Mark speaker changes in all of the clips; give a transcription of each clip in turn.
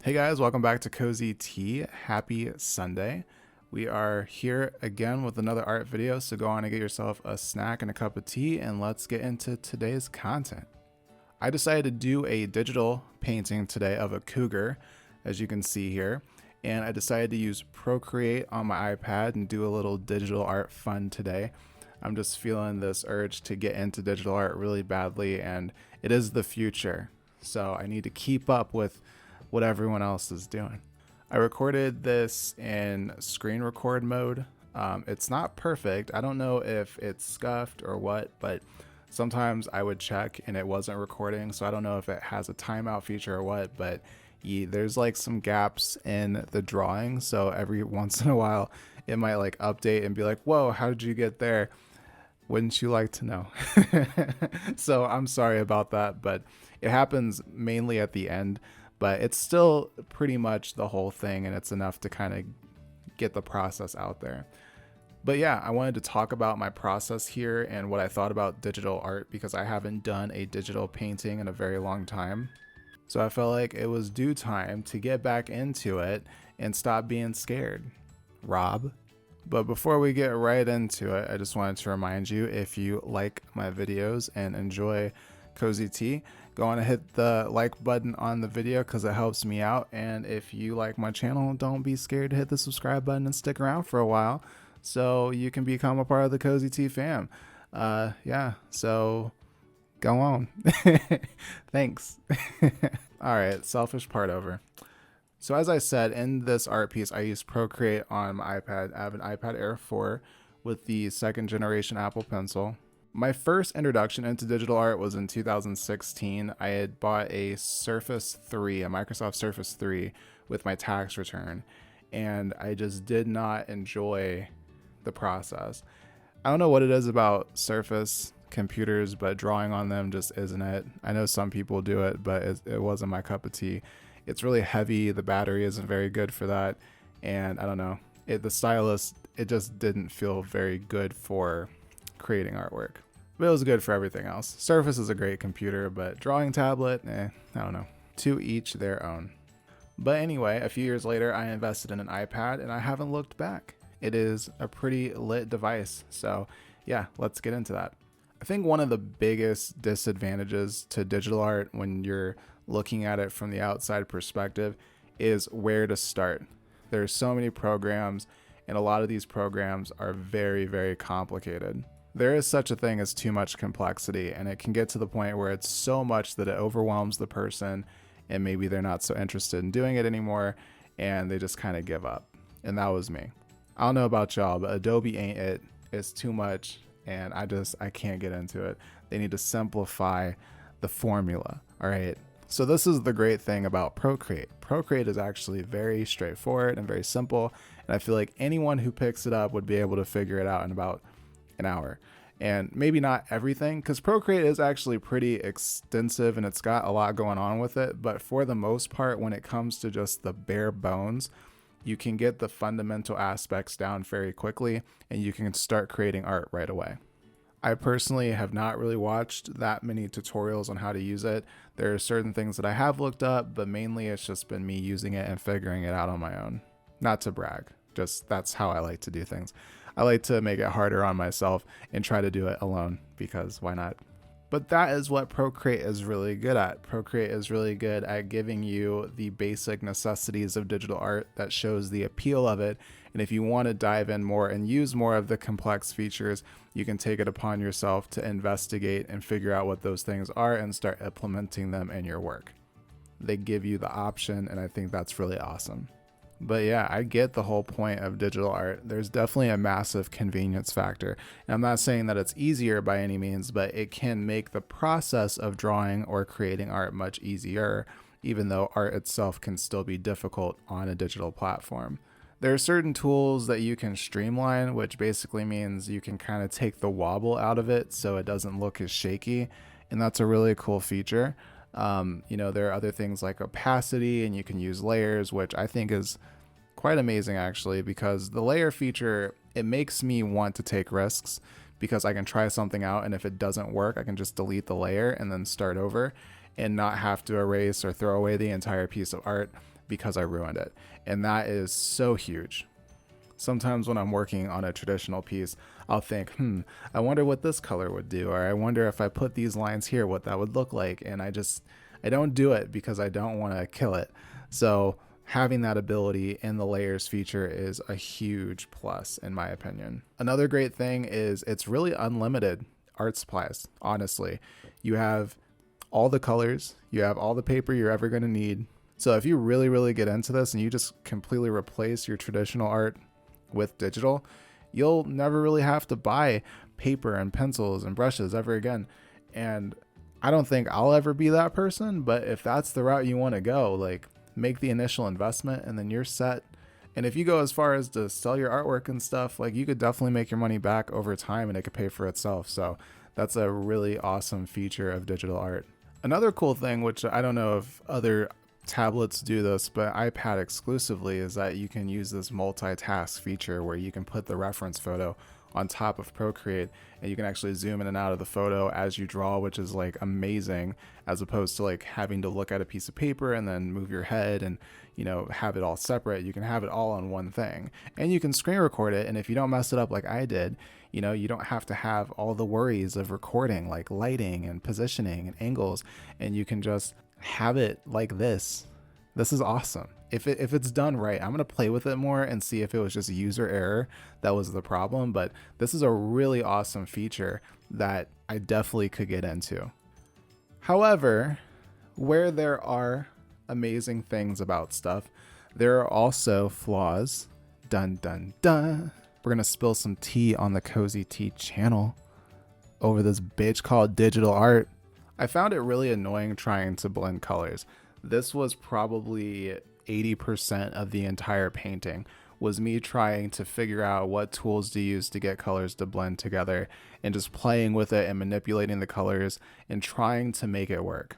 Speaker 1: Hey guys, welcome back to Cozy Tea. Happy Sunday. We are here again with another art video, so go on and get yourself a snack and a cup of tea and let's get into today's content. I decided to do a digital painting today of a cougar, as you can see here, and I decided to use Procreate on my iPad and do a little digital art fun today. I'm just feeling this urge to get into digital art really badly, and it is the future, so I need to keep up with what everyone else is doing. I recorded this in screen record mode. It's not perfect. I don't know if it's scuffed or what, but sometimes I would check and it wasn't recording, so I don't know if it has a timeout feature or what, but there's like some gaps in the drawing, so every once in a while it might like update and be like, whoa, how did you get there? Wouldn't you like to know? So I'm sorry about that, but it happens mainly at the end, but it's still pretty much the whole thing, and it's enough to kind of get the process out there. But yeah, I wanted to talk about my process here and what I thought about digital art, because I haven't done a digital painting in a very long time. So I felt like it was due time to get back into it and stop being scared. Rob. But before we get right into it, I just wanted to remind you, if you like my videos and enjoy Cozy Tea, go on and hit the like button on the video because it helps me out. And if you like my channel, don't be scared to hit the subscribe button and stick around for a while so you can become a part of the Cozy Tea fam. Yeah, so go on. Thanks. All right, selfish part over. So as I said, in this art piece, I used Procreate on my iPad. I have an iPad Air 4 with the second generation Apple Pencil. My first introduction into digital art was in 2016. I had bought a Surface 3, a Microsoft Surface 3 with my tax return, and I just did not enjoy the process. I don't know what it is about Surface computers, but drawing on them just isn't it. I know some people do it, but it wasn't my cup of tea. It's really heavy, the battery isn't very good for that, and I don't know. The stylus, it just didn't feel very good for creating artwork. But it was good for everything else. Surface is a great computer, but drawing tablet, I don't know. To each their own. But anyway, a few years later, I invested in an iPad and I haven't looked back. It is a pretty lit device. So yeah, let's get into that. I think one of the biggest disadvantages to digital art when you're looking at it from the outside perspective is where to start. There's so many programs, and a lot of these programs are very, very complicated. There is such a thing as too much complexity, and it can get to the point where it's so much that it overwhelms the person, and maybe they're not so interested in doing it anymore, and they just kind of give up. And that was me. I don't know about y'all, but Adobe ain't it. It's too much, and I can't get into it. They need to simplify the formula, all right? So this is the great thing about Procreate. Procreate is actually very straightforward and very simple, and I feel like anyone who picks it up would be able to figure it out in about an hour. And maybe not everything, because Procreate is actually pretty extensive and it's got a lot going on with it, but for the most part, when it comes to just the bare bones, you can get the fundamental aspects down very quickly and you can start creating art right away. I personally have not really watched that many tutorials on how to use it. There are certain things that I have looked up, but mainly it's just been me using it and figuring it out on my own. Not to brag, just that's how I like to do things. I like to make it harder on myself and try to do it alone, because why not? But that is what Procreate is really good at. Procreate is really good at giving you the basic necessities of digital art that shows the appeal of it. And if you want to dive in more and use more of the complex features, you can take it upon yourself to investigate and figure out what those things are and start implementing them in your work. They give you the option, and I think that's really awesome. But yeah, I get the whole point of digital art. There's definitely a massive convenience factor. And I'm not saying that it's easier by any means, but it can make the process of drawing or creating art much easier, even though art itself can still be difficult on a digital platform. There are certain tools that you can streamline, which basically means you can kind of take the wobble out of it so it doesn't look as shaky. And that's a really cool feature. There are other things like opacity, and you can use layers, which I think is quite amazing actually, because the layer feature, it makes me want to take risks because I can try something out, and if it doesn't work, I can just delete the layer and then start over and not have to erase or throw away the entire piece of art because I ruined it. And that is so huge. Sometimes when I'm working on a traditional piece, I'll think, I wonder what this color would do, or I wonder if I put these lines here, what that would look like. And I don't do it because I don't want to kill it. So having that ability in the layers feature is a huge plus in my opinion. Another great thing is it's really unlimited art supplies. Honestly, you have all the colors, you have all the paper you're ever going to need. So if you really get into this and you just completely replace your traditional art with digital, you'll never really have to buy paper and pencils and brushes ever again. And I don't think I'll ever be that person, but if that's the route you want to go, like, make the initial investment and then you're set. And if you go as far as to sell your artwork and stuff, like, you could definitely make your money back over time and it could pay for itself. So that's a really awesome feature of digital art. Another cool thing, which I don't know if other tablets do this, but iPad exclusively, is that you can use this multitask feature where you can put the reference photo on top of Procreate and you can actually zoom in and out of the photo as you draw, which is like amazing, as opposed to like having to look at a piece of paper and then move your head and, you know, have it all separate. You can have it all on one thing and you can screen record it. And if you don't mess it up like I did, you know, you don't have to have all the worries of recording, like lighting and positioning and angles, and you can just have it like this. This is awesome. If it's done right, I'm going to play with it more and see if it was just user error that was the problem. But this is a really awesome feature that I definitely could get into. However, where there are amazing things about stuff, there are also flaws. Dun, dun, dun. We're going to spill some tea on the Cozy Tea channel over this bitch called digital art. I found it really annoying trying to blend colors. This was probably 80% of the entire painting, was me trying to figure out what tools to use to get colors to blend together and just playing with it and manipulating the colors and trying to make it work.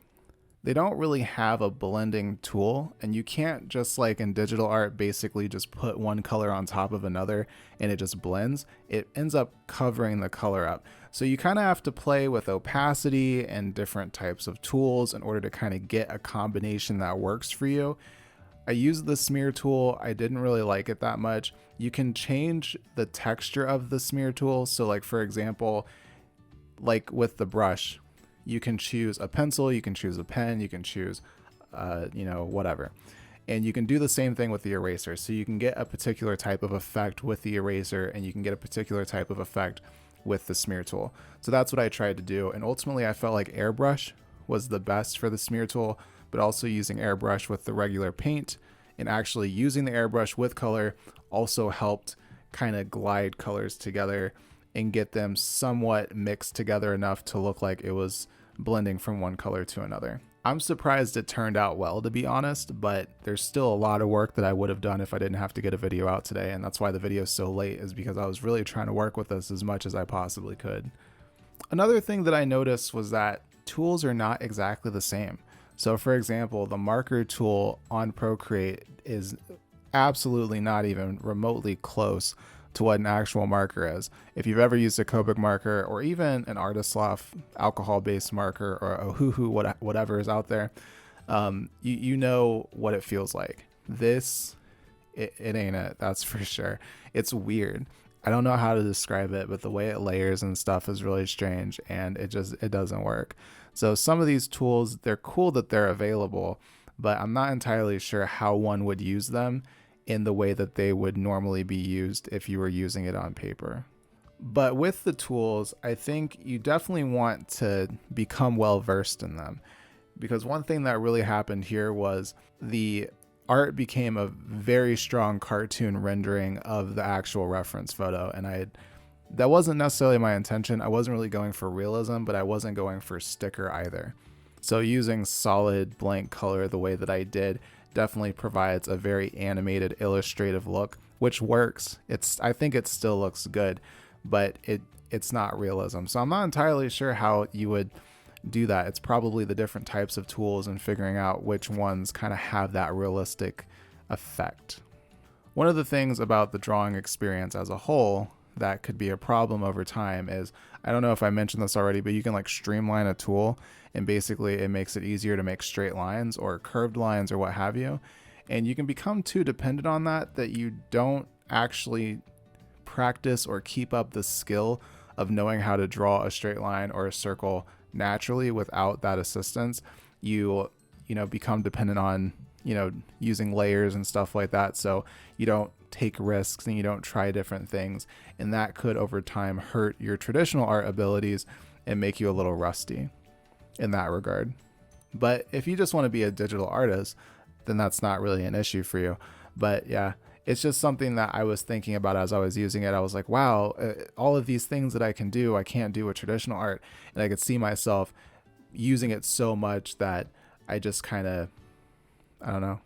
Speaker 1: They don't really have a blending tool, and you can't just, like in digital art, basically just put one color on top of another and it just blends. It ends up covering the color up. So you kind of have to play with opacity and different types of tools in order to kind of get a combination that works for you. I used the smear tool. I didn't really like it that much. You can change the texture of the smear tool. So like, for example, like with the brush, you can choose a pencil, you can choose a pen, you can choose, whatever. And you can do the same thing with the eraser. So you can get a particular type of effect with the eraser and you can get a particular type of effect with the smear tool. So that's what I tried to do. And ultimately I felt like airbrush was the best for the smear tool, but also using airbrush with the regular paint and actually using the airbrush with color also helped kind of glide colors together and get them somewhat mixed together enough to look like it was blending from one color to another. I'm surprised it turned out well, to be honest, but there's still a lot of work that I would have done if I didn't have to get a video out today. And that's why the video is so late, is because I was really trying to work with this as much as I possibly could. Another thing that I noticed was that tools are not exactly the same. So for example, the marker tool on Procreate is absolutely not even remotely close to what an actual marker is. If you've ever used a Copic marker or even an Artislav alcohol-based marker or a Hoo-Hoo, whatever is out there, you know what it feels like. This, it ain't it, that's for sure. It's weird. I don't know how to describe it, but the way it layers and stuff is really strange and it doesn't work. So some of these tools, they're cool that they're available, but I'm not entirely sure how one would use them in the way that they would normally be used if you were using it on paper. But with the tools, I think you definitely want to become well versed in them, because one thing that really happened here was the art became a very strong cartoon rendering of the actual reference photo, and that wasn't necessarily my intention. I wasn't really going for realism, but I wasn't going for sticker either. So using solid blank color the way that I did definitely provides a very animated, illustrative look, which works. I think it still looks good, but it's not realism. So I'm not entirely sure how you would do that. It's probably the different types of tools and figuring out which ones kind of have that realistic effect. One of the things about the drawing experience as a whole that could be a problem over time is, I don't know if I mentioned this already, but you can like streamline a tool and basically it makes it easier to make straight lines or curved lines or what have you. And you can become too dependent on that you don't actually practice or keep up the skill of knowing how to draw a straight line or a circle naturally without that assistance. You become dependent on, using layers and stuff like that. So you don't take risks and you don't try different things. And that could over time hurt your traditional art abilities and make you a little rusty in that regard. But if you just want to be a digital artist, then that's not really an issue for you. But yeah, it's just something that I was thinking about as I was using it. I was like, wow, all of these things that I can do, I can't do with traditional art. And I could see myself using it so much that I just kind of, I don't know,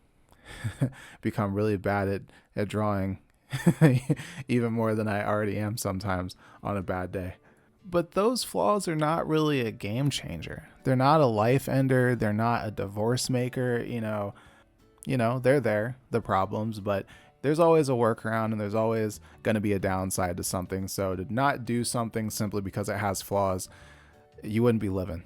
Speaker 1: become really bad at drawing even more than I already am sometimes on a bad day. But those flaws are not really a game changer. They're not a life ender. They're not a divorce maker. They're there, the problems, but there's always a workaround and there's always going to be a downside to something. So to not do something simply because it has flaws, you wouldn't be living,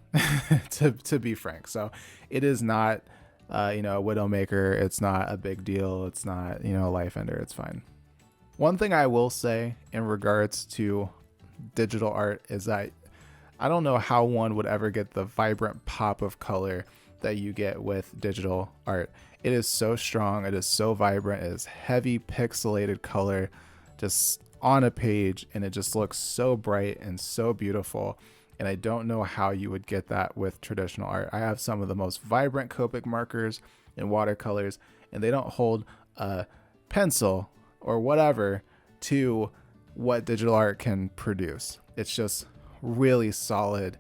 Speaker 1: to be frank. So it is not, a widowmaker. It's not a big deal. It's not, a life ender. It's fine. One thing I will say in regards to digital art is that I don't know how one would ever get the vibrant pop of color that you get with digital art. It is so strong. It is so vibrant. It is heavy pixelated color just on a page, and it just looks so bright and so beautiful. And I don't know how you would get that with traditional art. I have some of the most vibrant Copic markers and watercolors, and they don't hold a pencil or whatever to what digital art can produce. It's just really solid,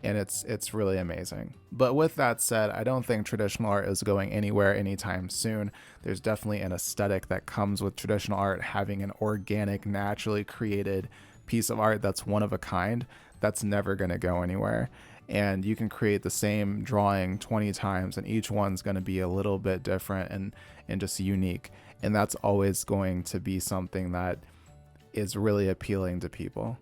Speaker 1: and it's really amazing. But with that said, I don't think traditional art is going anywhere anytime soon. There's definitely an aesthetic that comes with traditional art, having an organic, naturally created piece of art that's one of a kind. That's never going to go anywhere. And you can create the same drawing 20 times and each one's going to be a little bit different and just unique. And that's always going to be something that is really appealing to people.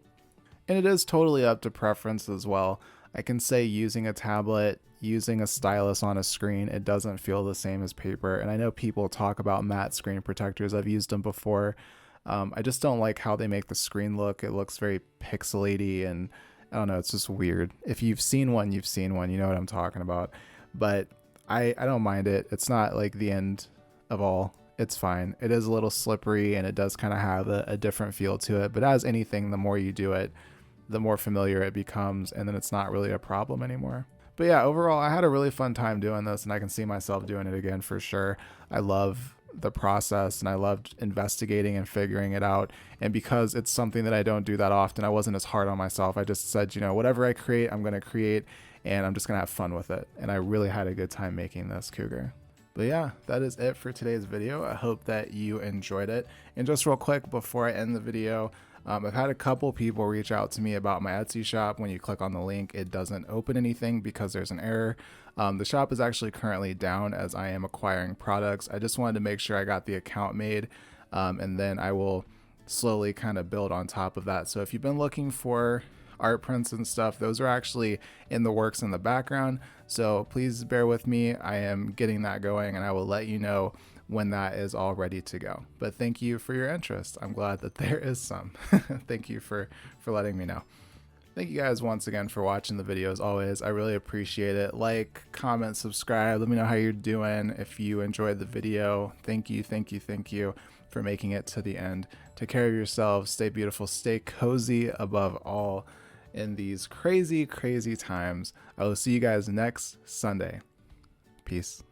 Speaker 1: And it is totally up to preference as well. I can say using a tablet, using a stylus on a screen, it doesn't feel the same as paper. And I know people talk about matte screen protectors. I've used them before. I just don't like how they make the screen look. It looks very pixelaty and I don't know, it's just weird. If you've seen one, you know what I'm talking about. But I don't mind it. It's not like the end of all. It's fine. It is a little slippery and it does kind of have a different feel to it. But as anything, the more you do it, the more familiar it becomes, and then it's not really a problem anymore. But yeah, overall, I had a really fun time doing this, and I can see myself doing it again for sure. I love the process, and I loved investigating and figuring it out. And because it's something that I don't do that often, I wasn't as hard on myself. I just said, whatever I create, I'm going to create, and I'm just going to have fun with it. And I really had a good time making this cougar. But yeah, that is it for today's video. I hope that you enjoyed it. And just real quick before I end the video, I've had a couple people reach out to me about my Etsy shop. When you click on the link, it doesn't open anything because there's an error. The shop is actually currently down as I am acquiring products. I just wanted to make sure I got the account made, and then I will slowly kind of build on top of that. So if you've been looking for art prints and stuff, those are actually in the works in the background. So please bear with me. I am getting that going, and I will let you know when that is all ready to go. But thank you for your interest. I'm glad that there is some. Thank you for letting me know. Thank you guys once again for watching the video as always. I really appreciate it. Like, comment, subscribe. Let me know how you're doing. If you enjoyed the video, thank you for making it to the end. Take care of yourselves. Stay beautiful. Stay cozy above all in these crazy, crazy times. I will see you guys next Sunday. Peace.